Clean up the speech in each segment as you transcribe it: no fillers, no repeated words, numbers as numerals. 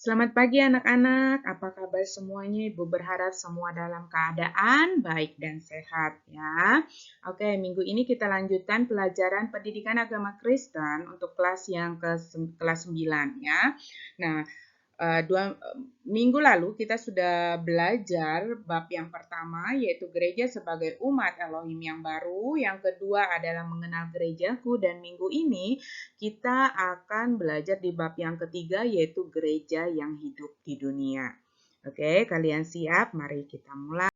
Selamat pagi anak-anak, apa kabar semuanya? Ibu berharap semua dalam keadaan baik dan sehat ya. Oke, minggu ini kita lanjutkan pelajaran pendidikan agama Kristen untuk kelas yang kelas 9 ya. Nah, minggu lalu kita sudah belajar bab yang pertama yaitu gereja sebagai umat Elohim yang baru, yang kedua adalah mengenal gerejaku, dan minggu ini kita akan belajar di bab yang ketiga yaitu gereja yang hidup di dunia. Oke, kalian siap? Mari kita mulai.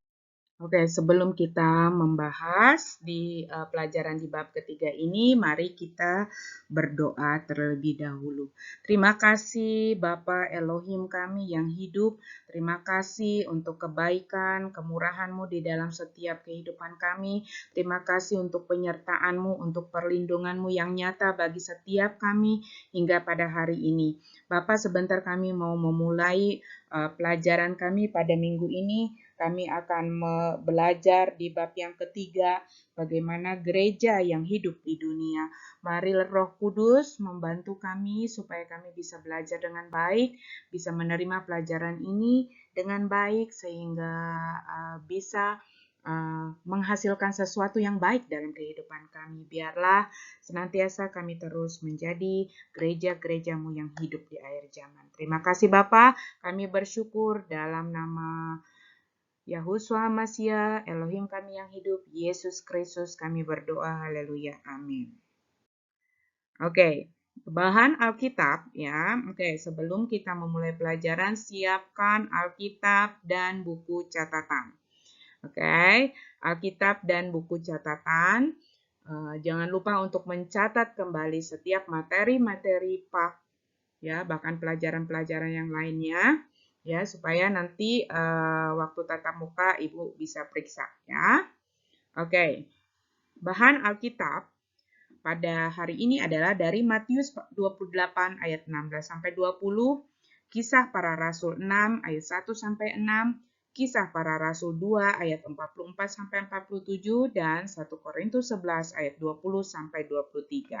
Oke, sebelum kita membahas di pelajaran di bab ketiga ini, mari kita berdoa terlebih dahulu. Terima kasih Bapa Elohim kami yang hidup. Terima kasih untuk kebaikan, kemurahan-Mu di dalam setiap kehidupan kami. Terima kasih untuk penyertaan-Mu, untuk perlindungan-Mu yang nyata bagi setiap kami hingga pada hari ini. Bapa, sebentar kami mau memulai pelajaran kami pada minggu ini. Kami akan belajar di bab yang ketiga, bagaimana gereja yang hidup di dunia. Mari Roh Kudus membantu kami supaya kami bisa belajar dengan baik, bisa menerima pelajaran ini dengan baik, sehingga bisa menghasilkan sesuatu yang baik dalam kehidupan kami. Biarlah senantiasa kami terus menjadi gereja-gerejamu yang hidup di akhir zaman. Terima kasih Bapa, kami bersyukur dalam nama Yahushua Masya, Elohim kami yang hidup, Yesus Kristus kami berdoa, haleluya, amin. Oke, bahan Alkitab ya. Oke, sebelum kita memulai pelajaran, siapkan Alkitab dan buku catatan. Oke, Alkitab dan buku catatan. Jangan lupa untuk mencatat kembali setiap materi-materi Pak, ya, bahkan pelajaran-pelajaran yang lainnya, ya, supaya nanti waktu tatap muka Ibu bisa periksa ya. Oke. Bahan Alkitab pada hari ini adalah dari Matius 28 ayat 16 sampai 20, Kisah Para Rasul 6 ayat 1 sampai 6, Kisah Para Rasul 2 ayat 44 sampai 47, dan 1 Korintus 11 ayat 20 sampai 23.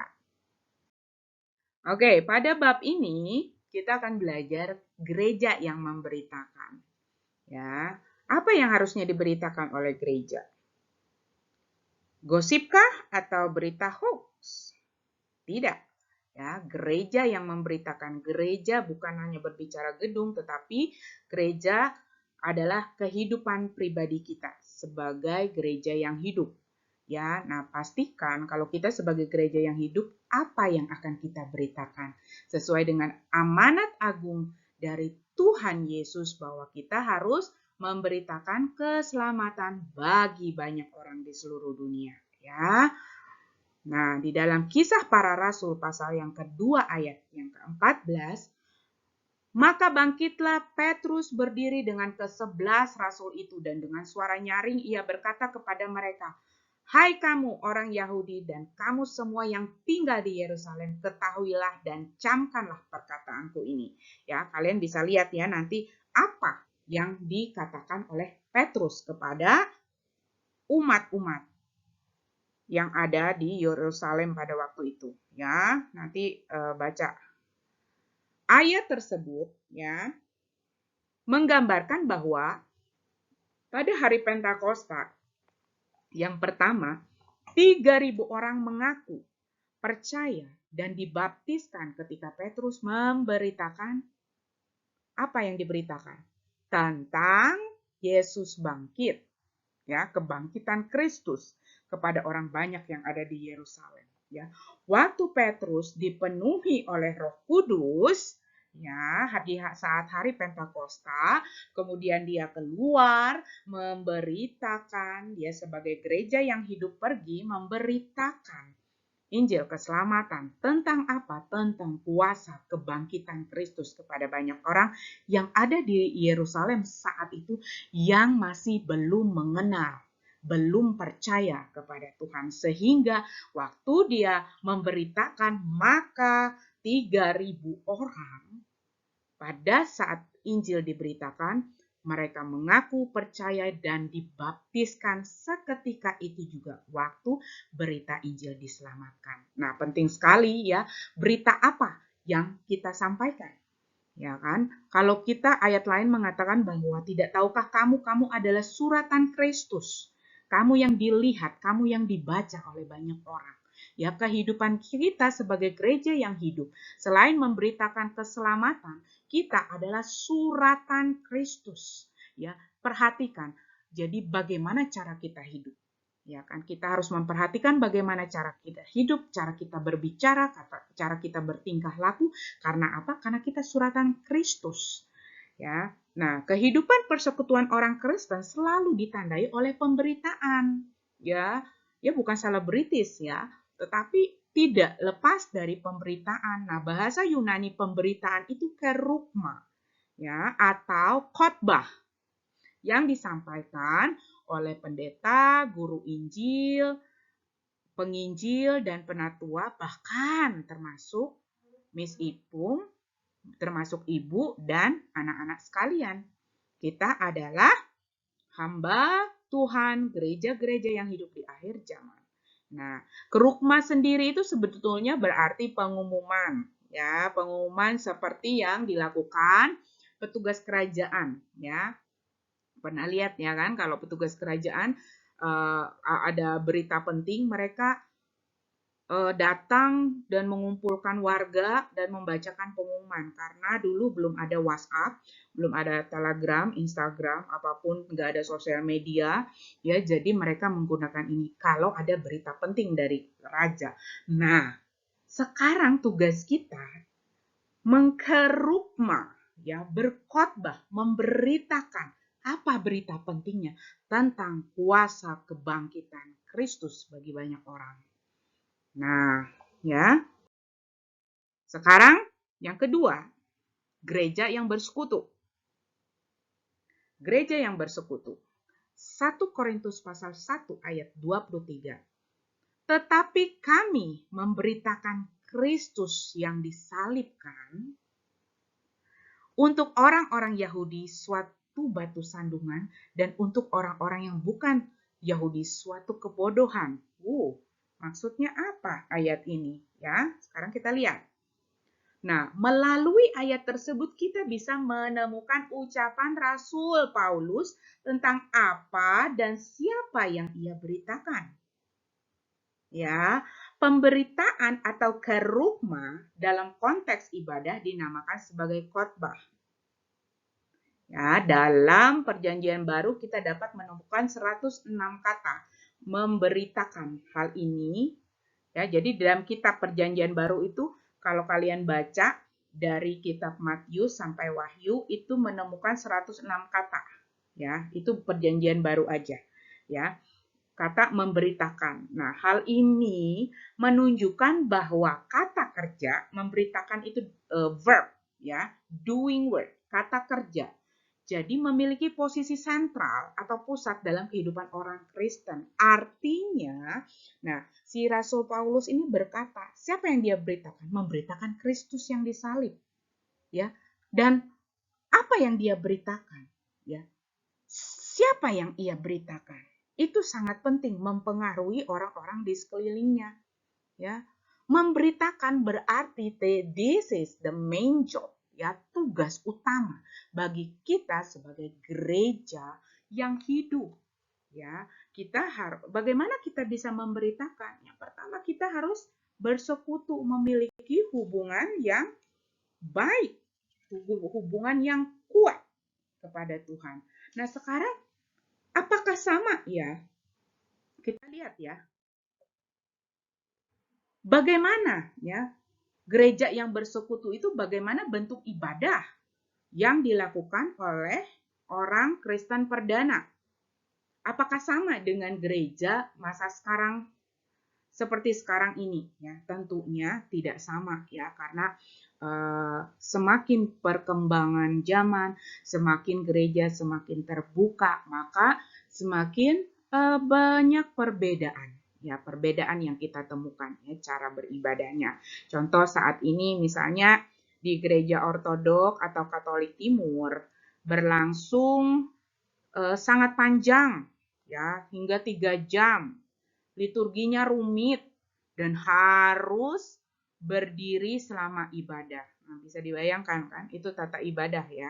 Oke, pada bab ini kita akan belajar gereja yang memberitakan. Ya, apa yang harusnya diberitakan oleh gereja? Gosipkah atau berita hoax? Tidak. Ya, gereja yang memberitakan. Gereja bukan hanya berbicara gedung, tetapi gereja adalah kehidupan pribadi kita sebagai gereja yang hidup. Ya, nah pastikan kalau kita sebagai gereja yang hidup, apa yang akan kita beritakan sesuai dengan amanat agung dari Tuhan Yesus bahwa kita harus memberitakan keselamatan bagi banyak orang di seluruh dunia, ya. Nah, di dalam Kisah Para Rasul pasal yang kedua ayat yang ke-14, maka bangkitlah Petrus berdiri dengan ke-11 rasul itu, dan dengan suara nyaring ia berkata kepada mereka, "Hai kamu orang Yahudi dan kamu semua yang tinggal di Yerusalem, ketahuilah dan camkanlah perkataanku ini." Ya, kalian bisa lihat ya nanti apa yang dikatakan oleh Petrus kepada umat-umat yang ada di Yerusalem pada waktu itu. Ya, nanti baca ayat tersebut ya, menggambarkan bahwa pada hari Pentakosta yang pertama, 3.000 orang mengaku percaya dan dibaptiskan ketika Petrus memberitakan apa yang diberitakan tentang Yesus bangkit, ya, kebangkitan Kristus kepada orang banyak yang ada di Yerusalem, ya. Waktu Petrus dipenuhi oleh Roh Kudus, ya, di saat hari Pentakosta, kemudian dia keluar memberitakan, dia sebagai gereja yang hidup pergi memberitakan Injil keselamatan. Tentang apa? Tentang kuasa kebangkitan Kristus kepada banyak orang yang ada di Yerusalem saat itu yang masih belum mengenal, belum percaya kepada Tuhan. Sehingga waktu dia memberitakan, maka 3.000 orang pada saat Injil diberitakan, mereka mengaku percaya dan dibaptiskan seketika itu juga waktu berita Injil diselamatkan. Nah, penting sekali ya, berita apa yang kita sampaikan? Ya kan? Kalau kita ayat lain mengatakan bahwa tidak tahukah kamu adalah suratan Kristus. Kamu yang dilihat, kamu yang dibaca oleh banyak orang. Ya, kehidupan kita sebagai gereja yang hidup, selain memberitakan keselamatan, kita adalah suratan Kristus. Ya, perhatikan. Jadi bagaimana cara kita hidup? Ya kan, kita harus memperhatikan bagaimana cara kita hidup, cara kita berbicara, cara kita bertingkah laku. Karena apa? Karena kita suratan Kristus. Ya. Nah, kehidupan persekutuan orang Kristen selalu ditandai oleh pemberitaan. Ya, ya bukan selebritis ya, tetapi tidak lepas dari pemberitaan. Nah, bahasa Yunani pemberitaan itu kerugma, ya, atau khotbah yang disampaikan oleh pendeta, guru Injil, penginjil, dan penatua, bahkan termasuk Miss Ipung, termasuk ibu dan anak-anak sekalian. Kita adalah hamba Tuhan, gereja-gereja yang hidup di akhir zaman. Nah, kerugma sendiri itu sebetulnya berarti pengumuman, ya, pengumuman seperti yang dilakukan petugas kerajaan, ya. Pernah lihat ya kan, kalau petugas kerajaan ada berita penting, mereka datang dan mengumpulkan warga dan membacakan pengumuman. Karena dulu belum ada WhatsApp, belum ada Telegram, Instagram, apapun, nggak ada sosial media, ya. Jadi mereka menggunakan ini kalau ada berita penting dari raja. Nah, sekarang tugas kita mengkerugma, ya, berkhotbah, memberitakan apa berita pentingnya tentang kuasa kebangkitan Kristus bagi banyak orang. Nah, ya. Sekarang yang kedua, gereja yang bersekutu. Gereja yang bersekutu. 1 Korintus pasal 1 ayat 23. Tetapi kami memberitakan Kristus yang disalibkan untuk orang-orang Yahudi suatu batu sandungan dan untuk orang-orang yang bukan Yahudi suatu kebodohan. Maksudnya apa ayat ini? Ya, sekarang kita lihat. Nah, melalui ayat tersebut kita bisa menemukan ucapan Rasul Paulus tentang apa dan siapa yang ia beritakan. Ya, pemberitaan atau kerugma dalam konteks ibadah dinamakan sebagai khotbah. Ya, dalam Perjanjian Baru kita dapat menemukan 106 kata memberitakan hal ini. Ya, jadi dalam kitab Perjanjian Baru itu kalau kalian baca dari kitab Matius sampai Wahyu itu menemukan 106 kata. Ya, itu Perjanjian Baru aja. Ya, kata memberitakan. Nah, hal ini menunjukkan bahwa kata kerja memberitakan itu verb, ya, doing work, kata kerja. Jadi memiliki posisi sentral atau pusat dalam kehidupan orang Kristen. Artinya, nah, si Rasul Paulus ini berkata, siapa yang dia beritakan? Memberitakan Kristus yang disalib. Ya. Dan apa yang dia beritakan? Ya. Siapa yang ia beritakan? Itu sangat penting mempengaruhi orang-orang di sekelilingnya. Ya. Memberitakan berarti this is the main job, ya, tugas utama bagi kita sebagai gereja yang hidup. Ya, kita harus, bagaimana kita bisa memberitakan? Yang pertama kita harus bersekutu, memiliki hubungan yang baik, hubungan yang kuat kepada Tuhan. Nah, sekarang apakah sama? Ya, kita lihat ya. Bagaimana ya gereja yang bersekutu itu, bagaimana bentuk ibadah yang dilakukan oleh orang Kristen perdana? Apakah sama dengan gereja masa sekarang seperti sekarang ini? Ya, tentunya tidak sama ya, karena semakin perkembangan zaman, semakin gereja semakin terbuka, maka semakin banyak perbedaan. Ya, perbedaan yang kita temukan ya, cara beribadahnya. Contoh saat ini misalnya di gereja ortodok atau Katolik Timur berlangsung sangat panjang ya, hingga 3 jam. Liturginya rumit dan harus berdiri selama ibadah. Nah, bisa dibayangkan kan, itu tata ibadah ya.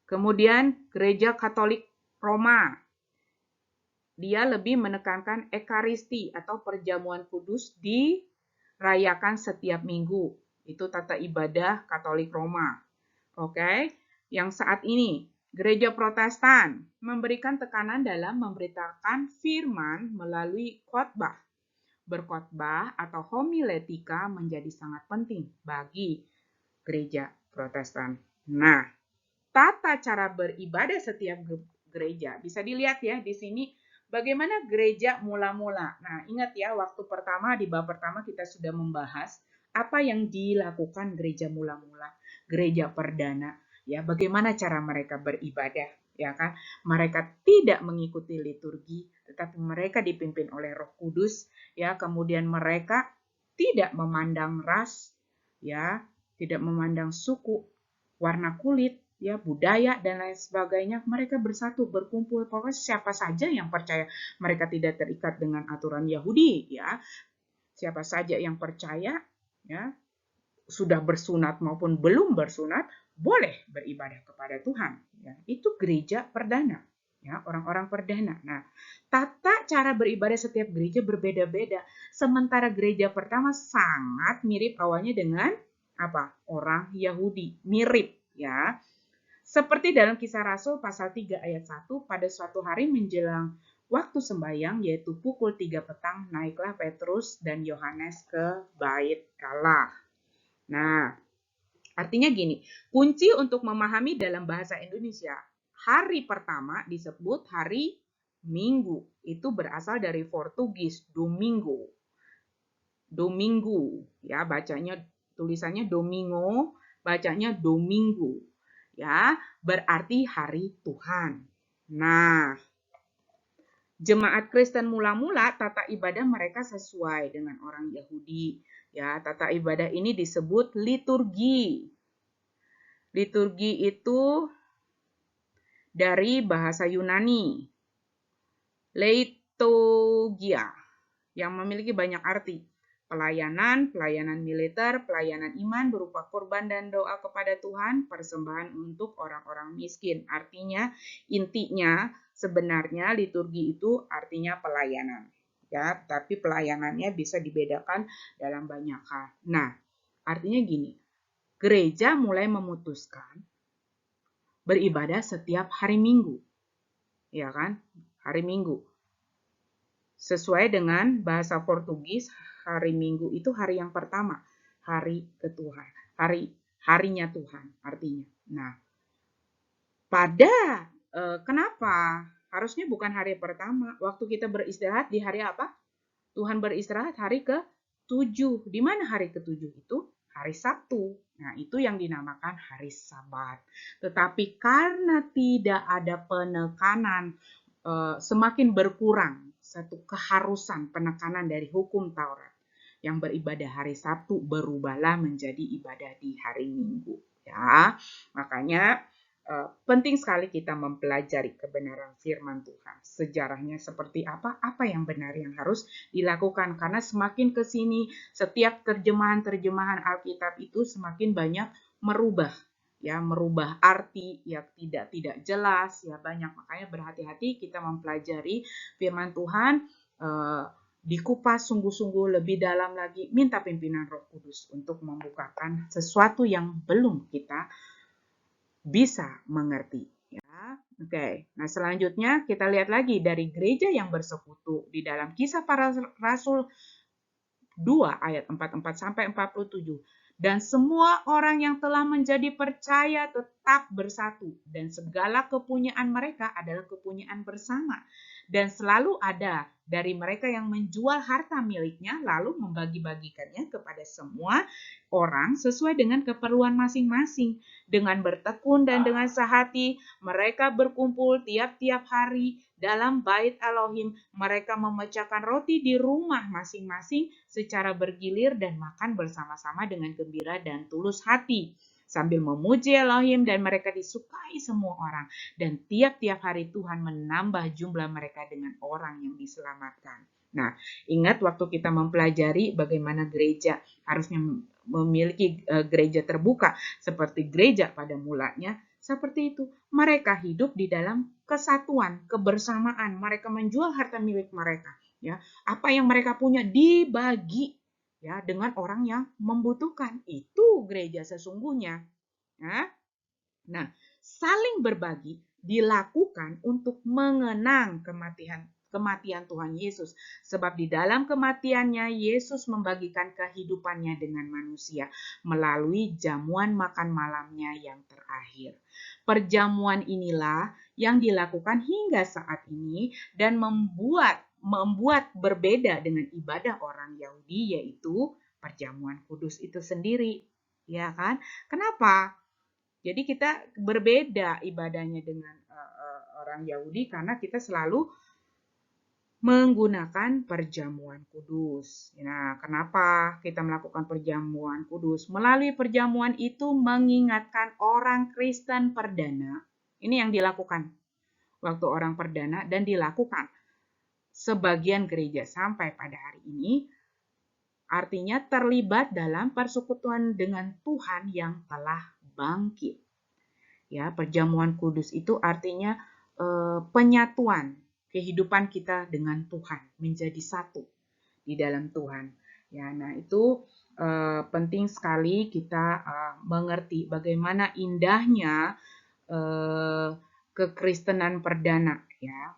Kemudian gereja Katolik Roma, dia lebih menekankan ekaristi atau perjamuan kudus dirayakan setiap minggu. Itu tata ibadah Katolik Roma. Oke, yang saat ini gereja Protestan memberikan tekanan dalam memberitakan firman melalui khotbah. Berkhotbah atau homiletika menjadi sangat penting bagi gereja Protestan. Nah, tata cara beribadah setiap gereja bisa dilihat ya di sini bagaimana gereja mula-mula. Nah, ingat ya waktu pertama di bab pertama kita sudah membahas apa yang dilakukan gereja mula-mula, gereja perdana, ya bagaimana cara mereka beribadah, ya kan? Mereka tidak mengikuti liturgi, tetapi mereka dipimpin oleh Roh Kudus, ya. Kemudian mereka tidak memandang ras, ya, tidak memandang suku, warna kulit, ya, budaya dan lain sebagainya. Mereka bersatu, berkumpul. Pokoknya siapa saja yang percaya, mereka tidak terikat dengan aturan Yahudi, ya. Siapa saja yang percaya, ya, sudah bersunat maupun belum bersunat, boleh beribadah kepada Tuhan. Ya, itu gereja perdana, ya, orang-orang perdana. Nah, tata cara beribadah setiap gereja berbeda-beda. Sementara gereja pertama sangat mirip awalnya dengan apa? Orang Yahudi, mirip, ya. Seperti dalam Kisah Rasul pasal 3 ayat 1, pada suatu hari menjelang waktu sembahyang, yaitu pukul 3 petang, naiklah Petrus dan Yohanes ke bait Allah. Nah, artinya gini, kunci untuk memahami dalam bahasa Indonesia, hari pertama disebut hari Minggu. Itu berasal dari Portugis, domingo. Domingo, ya, bacanya tulisannya domingo, bacanya domingo. Ya, berarti hari Tuhan. Nah, jemaat Kristen mula-mula tata ibadah mereka sesuai dengan orang Yahudi. Ya, tata ibadah ini disebut liturgi. Liturgi itu dari bahasa Yunani, liturgia, yang memiliki banyak arti. Pelayanan, pelayanan militer, pelayanan iman berupa korban dan doa kepada Tuhan, persembahan untuk orang-orang miskin. Artinya, intinya sebenarnya liturgi itu artinya pelayanan. Ya, tapi pelayanannya bisa dibedakan dalam banyak hal. Nah, artinya gini, gereja mulai memutuskan beribadah setiap hari Minggu. Ya kan? Hari Minggu. Sesuai dengan bahasa Portugis, hari Minggu itu hari yang pertama, hari ke Tuhan, harinya Tuhan artinya. Nah, kenapa harusnya bukan hari pertama? Waktu kita beristirahat di hari apa? Tuhan beristirahat hari ke-7. Di mana hari ke-7 itu? Hari Sabtu. Nah, itu yang dinamakan hari Sabat. Tetapi karena tidak ada penekanan, semakin berkurang satu keharusan penekanan dari hukum Taurat, yang beribadah hari Sabtu berubahlah menjadi ibadah di hari Minggu. Ya, makanya penting sekali kita mempelajari kebenaran firman Tuhan. Sejarahnya seperti apa yang benar yang harus dilakukan. Karena semakin ke sini, setiap terjemahan Alkitab itu semakin banyak merubah arti yang tidak jelas, ya banyak. Makanya berhati-hati kita mempelajari firman Tuhan, dikupas sungguh-sungguh lebih dalam lagi, minta pimpinan Roh Kudus untuk membukakan sesuatu yang belum kita bisa mengerti, ya. Oke. Nah, selanjutnya kita lihat lagi dari gereja yang bersekutu di dalam Kisah Para Rasul 2 ayat 44 sampai 47. Dan semua orang yang telah menjadi percaya tetap bersatu, dan segala kepunyaan mereka adalah kepunyaan bersama. Dan selalu ada dari mereka yang menjual harta miliknya lalu membagi-bagikannya kepada semua orang sesuai dengan keperluan masing-masing. Dengan bertekun dan dengan sehati mereka berkumpul tiap-tiap hari dalam bait Elohim. Mereka memecahkan roti di rumah masing-masing secara bergilir dan makan bersama-sama dengan gembira dan tulus hati, sambil memuji Elohim, dan mereka disukai semua orang. Dan tiap-tiap hari Tuhan menambah jumlah mereka dengan orang yang diselamatkan. Nah, ingat waktu kita mempelajari bagaimana gereja harusnya memiliki gereja terbuka seperti gereja pada mulanya, seperti itu. Mereka hidup di dalam kesatuan, kebersamaan. Mereka menjual harta milik mereka, ya. Apa yang mereka punya dibagi, ya, dengan orang yang membutuhkan. Itu gereja sesungguhnya, ya. Nah, saling berbagi dilakukan untuk mengenang kematian Tuhan Yesus. Sebab di dalam kematiannya, Yesus membagikan kehidupannya dengan manusia melalui jamuan makan malamnya yang terakhir. Perjamuan inilah yang dilakukan hingga saat ini dan membuat berbeda dengan ibadah orang Yahudi, yaitu perjamuan kudus itu sendiri. Ya kan? Kenapa? Jadi kita berbeda ibadahnya dengan orang Yahudi karena kita selalu menggunakan perjamuan kudus. Nah, kenapa kita melakukan perjamuan kudus? Melalui perjamuan itu mengingatkan orang Kristen perdana. Ini yang dilakukan waktu orang perdana dan dilakukan sebagian gereja sampai pada hari ini. Artinya terlibat dalam persekutuan dengan Tuhan yang telah bangkit. Ya, perjamuan kudus itu artinya penyatuan kehidupan kita dengan Tuhan, menjadi satu di dalam Tuhan. Ya, nah itu penting sekali kita mengerti bagaimana indahnya kekristenan perdana, ya.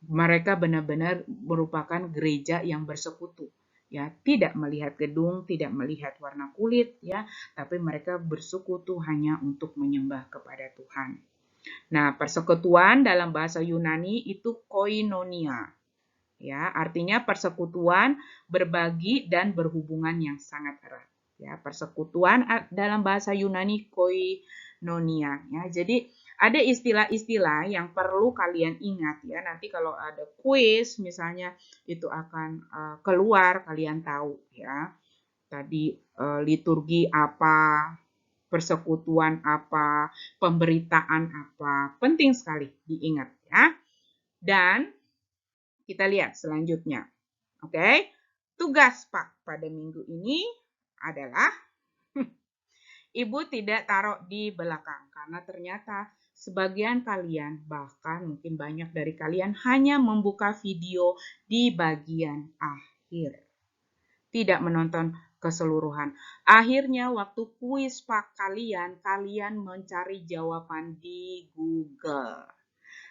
Mereka benar-benar merupakan gereja yang bersekutu, ya, tidak melihat gedung, tidak melihat warna kulit, ya, tapi mereka bersekutu hanya untuk menyembah kepada Tuhan. Nah, persekutuan dalam bahasa Yunani itu koinonia, ya, artinya persekutuan, berbagi dan berhubungan yang sangat erat. Ya, persekutuan dalam bahasa Yunani koinonia, ya. Jadi ada istilah-istilah yang perlu kalian ingat, ya. Nanti kalau ada kuis misalnya itu akan keluar, kalian tahu, ya. Tadi liturgi apa, persekutuan apa, pemberitaan apa, penting sekali diingat, ya. Dan kita lihat selanjutnya. Oke. Tugas Pak pada minggu ini adalah Ibu tidak taruh di belakang karena ternyata sebagian kalian, bahkan mungkin banyak dari kalian hanya membuka video di bagian akhir. Tidak menonton keseluruhan. Akhirnya waktu kuis Pak kalian mencari jawaban di Google.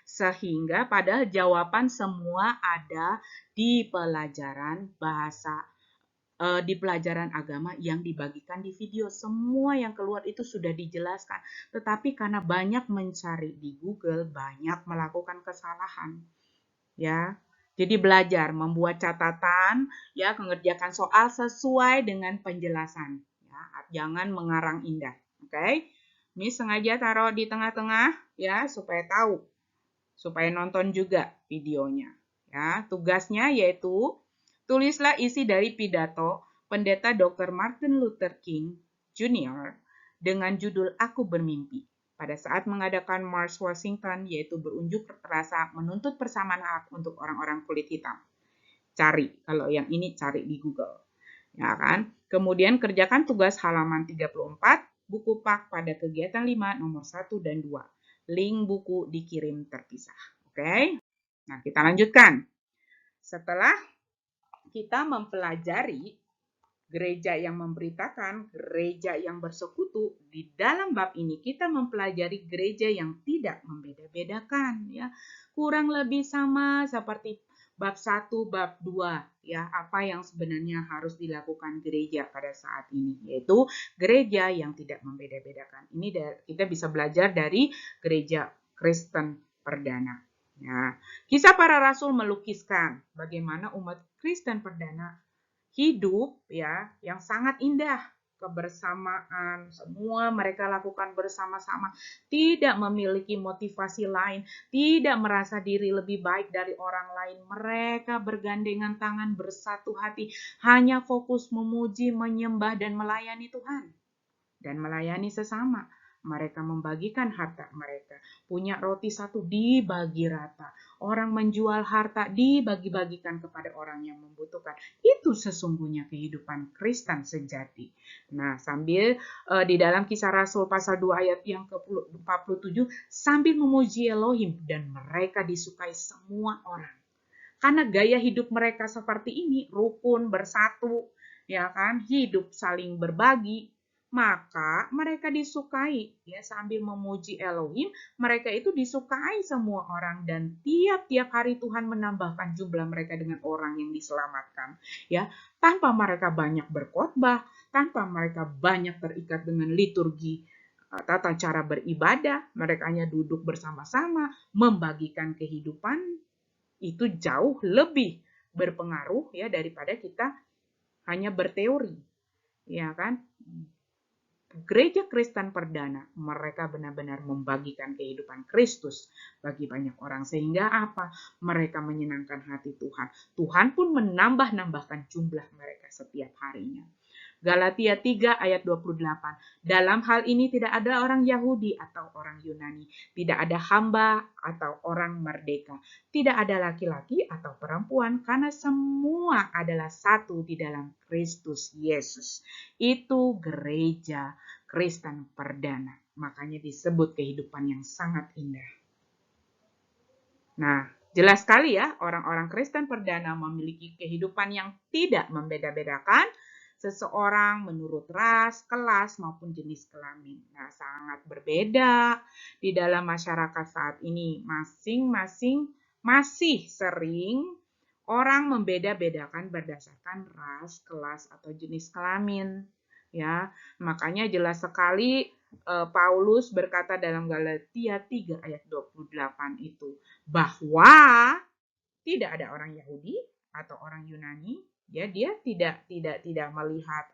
Sehingga padahal jawaban semua ada di pelajaran di pelajaran agama yang dibagikan di video. Semua yang keluar itu sudah dijelaskan. Tetapi karena banyak mencari di Google, banyak melakukan kesalahan. Ya. Jadi belajar, membuat catatan, ya, mengerjakan soal sesuai dengan penjelasan. Ya. Jangan mengarang indah. Oke. Miss sengaja taruh di tengah-tengah, ya, supaya tahu. Supaya nonton juga videonya. Ya, tugasnya yaitu tulislah isi dari pidato Pendeta Dr. Martin Luther King Jr. dengan judul Aku Bermimpi pada saat mengadakan March Washington, yaitu berunjuk rasa menuntut persamaan hak untuk orang-orang kulit hitam. Cari, kalau yang ini cari di Google. Ya kan? Kemudian kerjakan tugas halaman 34, buku Pak pada kegiatan 5 nomor 1 dan 2. Link buku dikirim terpisah. Oke? Nah, kita lanjutkan. Setelah kita mempelajari gereja yang memberitakan, gereja yang bersekutu, di dalam bab ini kita mempelajari gereja yang tidak membeda-bedakan, ya. Kurang lebih sama seperti bab 1, bab 2, ya, apa yang sebenarnya harus dilakukan gereja pada saat ini, yaitu gereja yang tidak membeda-bedakan. Ini kita bisa belajar dari gereja Kristen perdana. Ya. Kisah para rasul melukiskan bagaimana umat Kristen perdana hidup, ya, yang sangat indah, kebersamaan, semua mereka lakukan bersama-sama, tidak memiliki motivasi lain, tidak merasa diri lebih baik dari orang lain. Mereka bergandengan tangan, bersatu hati, hanya fokus memuji, menyembah dan melayani Tuhan dan melayani sesama. Mereka membagikan harta mereka. Punya roti satu dibagi rata. Orang menjual harta dibagi-bagikan kepada orang yang membutuhkan. Itu sesungguhnya kehidupan Kristen sejati. Nah, sambil di dalam Kisah Rasul pasal 2 ayat yang ke-47, sambil memuji Elohim dan mereka disukai semua orang. Karena gaya hidup mereka seperti ini, rukun, bersatu, ya kan, hidup saling berbagi, maka mereka disukai, ya, sambil memuji Elohim, mereka itu disukai semua orang dan tiap-tiap hari Tuhan menambahkan jumlah mereka dengan orang yang diselamatkan, ya, tanpa mereka banyak berkhotbah, tanpa mereka banyak terikat dengan liturgi tata cara beribadah, mereka hanya duduk bersama-sama, membagikan kehidupan, itu jauh lebih berpengaruh ya daripada kita hanya berteori, ya kan? Gereja Kristen perdana, mereka benar-benar membagikan kehidupan Kristus bagi banyak orang. Sehingga apa? Mereka menyenangkan hati Tuhan. Tuhan pun menambah-nambahkan jumlah mereka setiap harinya. Galatia 3 ayat 28. Dalam hal ini tidak ada orang Yahudi atau orang Yunani, tidak ada hamba atau orang merdeka, tidak ada laki-laki atau perempuan, karena semua adalah satu di dalam Kristus Yesus. Itu gereja Kristen perdana. Makanya disebut kehidupan yang sangat indah. Nah, jelas sekali ya, orang-orang Kristen perdana memiliki kehidupan yang tidak membeda-bedakan seseorang menurut ras, kelas, maupun jenis kelamin. Nah, sangat berbeda di dalam masyarakat saat ini. Masing-masing masih sering orang membeda-bedakan berdasarkan ras, kelas, atau jenis kelamin. Ya, makanya jelas sekali Paulus berkata dalam Galatia 3 ayat 28 itu, bahwa tidak ada orang Yahudi atau orang Yunani, ya, dia tidak melihat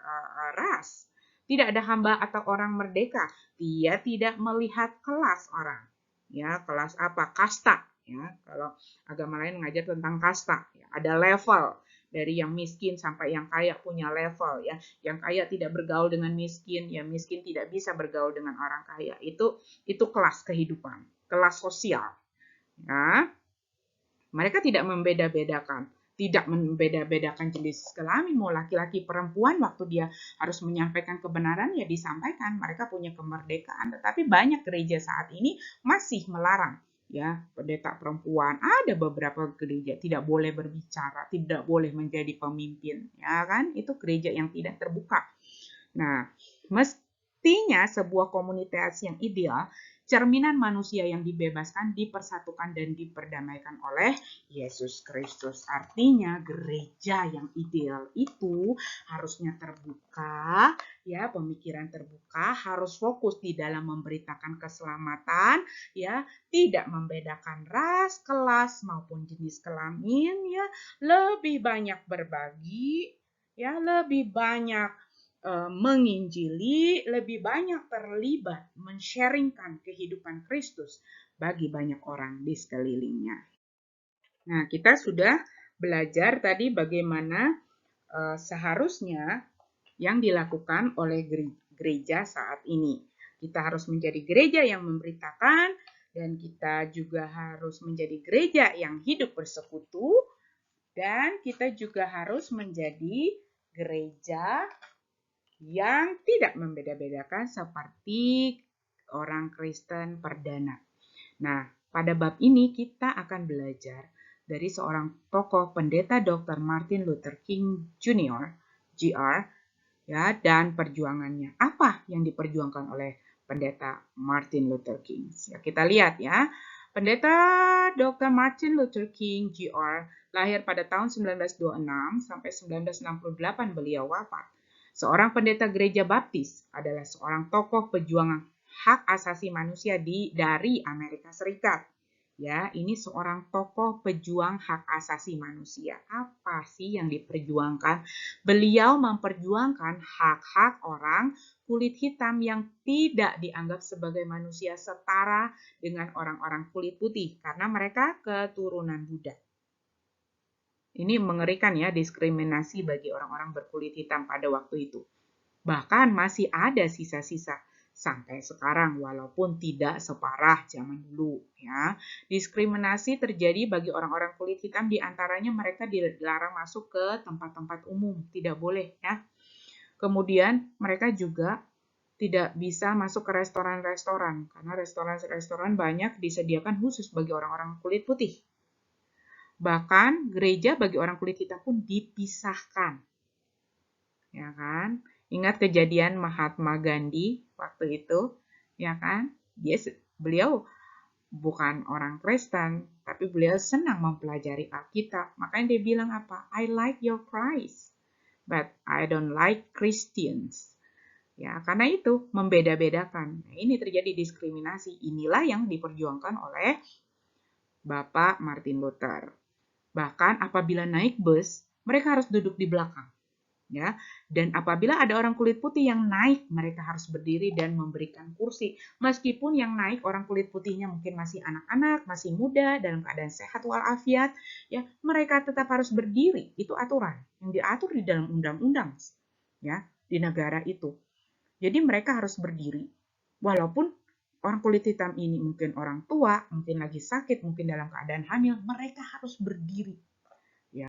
ras, tidak ada hamba atau orang merdeka, dia tidak melihat kelas orang, ya, kelas apa, kasta, ya, kalau agama lain mengajar tentang kasta, ya, ada level dari yang miskin sampai yang kaya punya level, ya, yang kaya tidak bergaul dengan miskin, ya, miskin tidak bisa bergaul dengan orang kaya, itu kelas kehidupan, kelas sosial, ya. Mereka tidak membeda-bedakan, jenis kelamin, mau laki-laki perempuan, waktu dia harus menyampaikan kebenaran ya disampaikan, mereka punya kemerdekaan. Tetapi banyak gereja saat ini masih melarang, ya, pendeta perempuan. Ada beberapa gereja tidak boleh berbicara, tidak boleh menjadi pemimpin, ya kan? Itu gereja yang tidak terbuka. Nah, mestinya sebuah komunitas yang ideal, cerminan manusia yang dibebaskan, dipersatukan, dan diperdamaikan oleh Yesus Kristus. Artinya gereja yang ideal itu harusnya terbuka, ya, pemikiran terbuka, harus fokus di dalam memberitakan keselamatan, ya, tidak membedakan ras, kelas, maupun jenis kelamin, ya, lebih banyak berbagi, ya, lebih banyak menginjili, lebih banyak terlibat men-sharingkan kehidupan Kristus bagi banyak orang di sekelilingnya. Nah, kita sudah belajar tadi bagaimana seharusnya yang dilakukan oleh gereja saat ini. Kita harus menjadi gereja yang memberitakan, dan kita juga harus menjadi gereja yang hidup bersekutu, dan kita juga harus menjadi gereja yang tidak membeda-bedakan seperti orang Kristen perdana. Nah, pada bab ini kita akan belajar dari seorang tokoh pendeta Dr. Martin Luther King Jr., JR, ya, dan perjuangannya. Apa yang diperjuangkan oleh pendeta Martin Luther King? Ya, kita lihat ya. Pendeta Dr. Martin Luther King JR lahir pada tahun 1926 sampai 1968 beliau wafat. Seorang pendeta gereja baptis, adalah seorang tokoh pejuang hak asasi manusia dari Amerika Serikat. Ya, ini seorang tokoh pejuang hak asasi manusia. Apa sih yang diperjuangkan? Beliau memperjuangkan hak-hak orang kulit hitam yang tidak dianggap sebagai manusia setara dengan orang-orang kulit putih karena mereka keturunan Buddha. Ini mengerikan ya, diskriminasi bagi orang-orang berkulit hitam pada waktu itu. Bahkan masih ada sisa-sisa sampai sekarang walaupun tidak separah zaman dulu ya. Diskriminasi terjadi bagi orang-orang kulit hitam, di antaranya mereka dilarang masuk ke tempat-tempat umum, tidak boleh ya. Kemudian mereka juga tidak bisa masuk ke restoran-restoran karena restoran-restoran banyak disediakan khusus bagi orang-orang kulit putih. Bahkan gereja bagi orang kulit hitam pun dipisahkan. Ya kan? Ingat kejadian Mahatma Gandhi waktu itu, ya kan? Beliau bukan orang Kristen, tapi beliau senang mempelajari Alkitab. Makanya dia bilang apa? I like your Christ, but I don't like Christians. Ya, karena itu membeda-bedakan. Nah, ini terjadi diskriminasi. Inilah yang diperjuangkan oleh Bapak Martin Luther. Bahkan apabila naik bus, mereka harus duduk di belakang. Ya, dan apabila ada orang kulit putih yang naik, mereka harus berdiri dan memberikan kursi. Meskipun yang naik orang kulit putihnya mungkin masih anak-anak, masih muda, dalam keadaan sehat walafiat, ya, mereka tetap harus berdiri. Itu aturan yang diatur di dalam undang-undang, ya, di negara itu. Jadi mereka harus berdiri, walaupun orang kulit hitam ini mungkin orang tua, mungkin lagi sakit, mungkin dalam keadaan hamil, mereka harus berdiri, ya,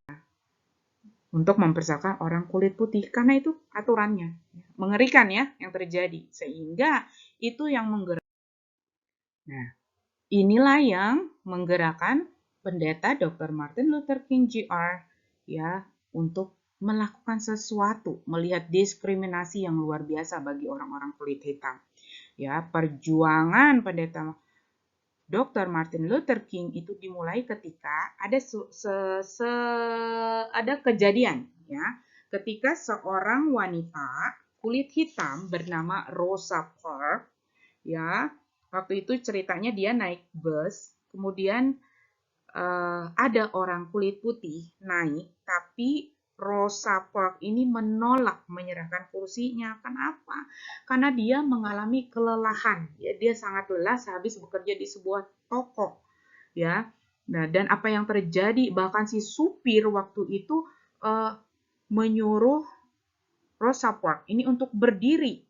untuk mempersatukan orang kulit putih, karena itu aturannya. Mengerikan ya yang terjadi, sehingga itu yang menggerakkan. Nah, inilah yang menggerakkan pendeta Dr. Martin Luther King Jr. ya untuk melakukan sesuatu, melihat diskriminasi yang luar biasa bagi orang-orang kulit hitam. Ya, perjuangan pendeta Dr. Martin Luther King itu dimulai ketika ada kejadian ya, ketika seorang wanita kulit hitam bernama Rosa Parks ya, waktu itu ceritanya dia naik bus, kemudian ada orang kulit putih naik, tapi Rosa Parks ini menolak menyerahkan kursinya. Kenapa? Karena dia mengalami kelelahan. Ya, dia sangat lelah sehabis bekerja di sebuah toko. Ya, nah, dan apa yang terjadi? Bahkan si supir waktu itu menyuruh Rosa Parks ini untuk berdiri,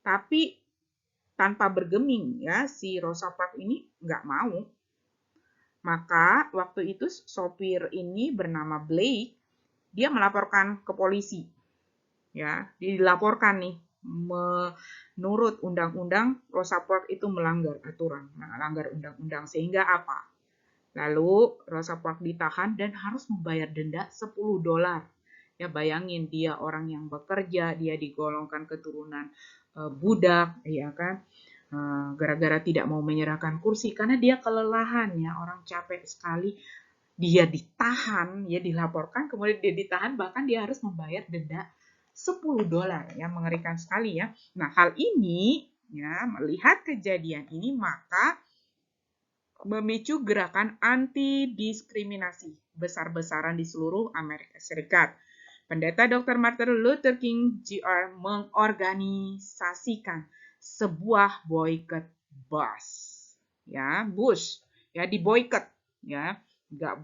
tapi tanpa bergeming. Ya, si Rosa Parks ini nggak mau. Maka waktu itu sopir ini bernama Blake, dia melaporkan ke polisi. Ya, dilaporkan nih, menurut undang-undang Rosa Parks itu melanggar aturan, melanggar undang-undang, sehingga apa? Lalu Rosa Parks ditahan dan harus membayar denda $10. Ya, bayangin dia orang yang bekerja, dia digolongkan keturunan budak, ya kan? Gara-gara tidak mau menyerahkan kursi karena dia kelelahan ya, orang capek sekali, dia ditahan, ya dilaporkan, kemudian dia ditahan, bahkan dia harus membayar denda $10, ya, mengerikan sekali ya. Nah, hal ini ya, melihat kejadian ini maka memicu gerakan anti-diskriminasi besar-besaran di seluruh Amerika Serikat. Pendeta Dr. Martin Luther King Jr. mengorganisasikan sebuah boycott bus, ya, bus, ya, diboykot, ya, nggak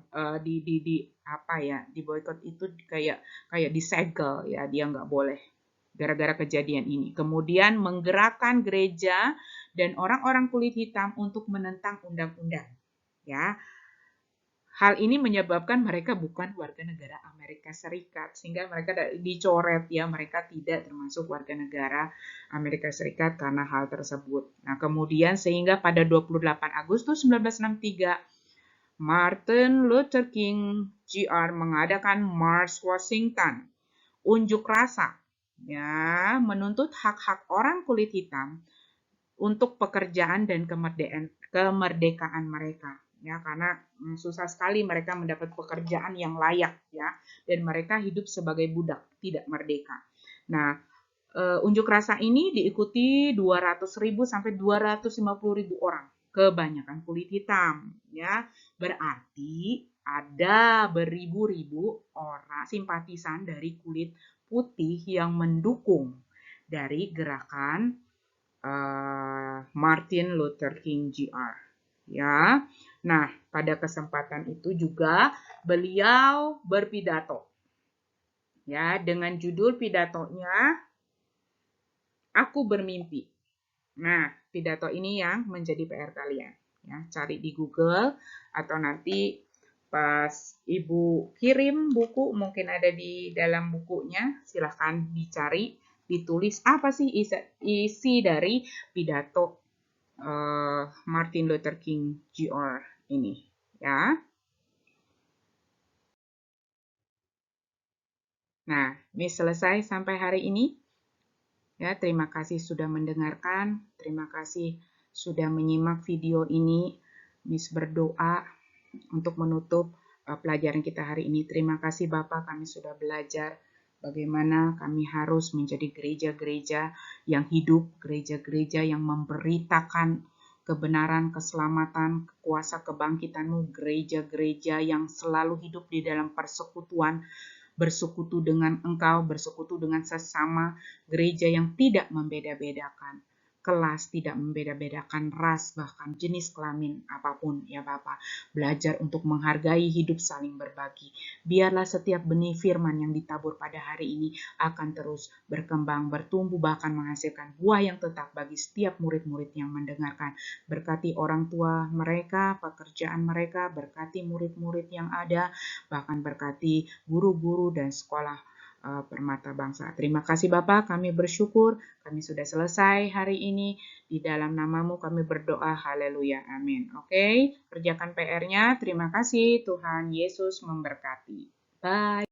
apa ya, diboykot itu kayak disegel, ya, dia nggak boleh gara-gara kejadian ini. Kemudian menggerakkan gereja dan orang-orang kulit hitam untuk menentang undang-undang, ya. Hal ini menyebabkan mereka bukan warga negara Amerika Serikat, sehingga mereka dicoret ya, mereka tidak termasuk warga negara Amerika Serikat karena hal tersebut. Nah, kemudian sehingga pada 28 Agustus 1963 Martin Luther King Jr. mengadakan March Washington, unjuk rasa ya, menuntut hak-hak orang kulit hitam untuk pekerjaan dan kemerdekaan mereka. Ya, karena susah sekali mereka mendapat pekerjaan yang layak ya, dan mereka hidup sebagai budak, tidak merdeka. Nah, unjuk rasa ini diikuti 200.000 sampai 250.000 orang, kebanyakan kulit hitam ya. Berarti ada beribu-ribu orang simpatisan dari kulit putih yang mendukung dari gerakan Martin Luther King Jr. Ya. Nah, pada kesempatan itu juga beliau berpidato. Ya, dengan judul pidatonya Aku Bermimpi. Nah, pidato ini yang menjadi PR kalian. Ya, cari di Google atau nanti pas Ibu kirim buku, mungkin ada di dalam bukunya, silahkan dicari, ditulis apa sih isi dari pidato Martin Luther King Jr. ini. Ya. Nah, ini selesai sampai hari ini. Ya, terima kasih sudah mendengarkan. Terima kasih sudah menyimak video ini. Miss berdoa untuk menutup pelajaran kita hari ini. Terima kasih Bapak, kami sudah belajar bagaimana kami harus menjadi gereja-gereja yang hidup, gereja-gereja yang memberitakan kebenaran, keselamatan, kuasa kebangkitan-Mu, gereja-gereja yang selalu hidup di dalam persekutuan, bersekutu dengan Engkau, bersekutu dengan sesama, gereja yang tidak membeda-bedakan kelas, tidak membeda-bedakan ras, bahkan jenis kelamin apapun ya Bapak. Belajar untuk menghargai hidup saling berbagi. Biarlah setiap benih firman yang ditabur pada hari ini akan terus berkembang, bertumbuh, bahkan menghasilkan buah yang tetap bagi setiap murid-murid yang mendengarkan. Berkati orang tua mereka, pekerjaan mereka, berkati murid-murid yang ada, bahkan berkati guru-guru dan sekolah Permata Bangsa. Terima kasih Bapak, kami bersyukur kami sudah selesai hari ini. Di dalam namamu kami berdoa, haleluya, amin. Oke, kerjakan PR-nya. Terima kasih, Tuhan Yesus memberkati. Bye.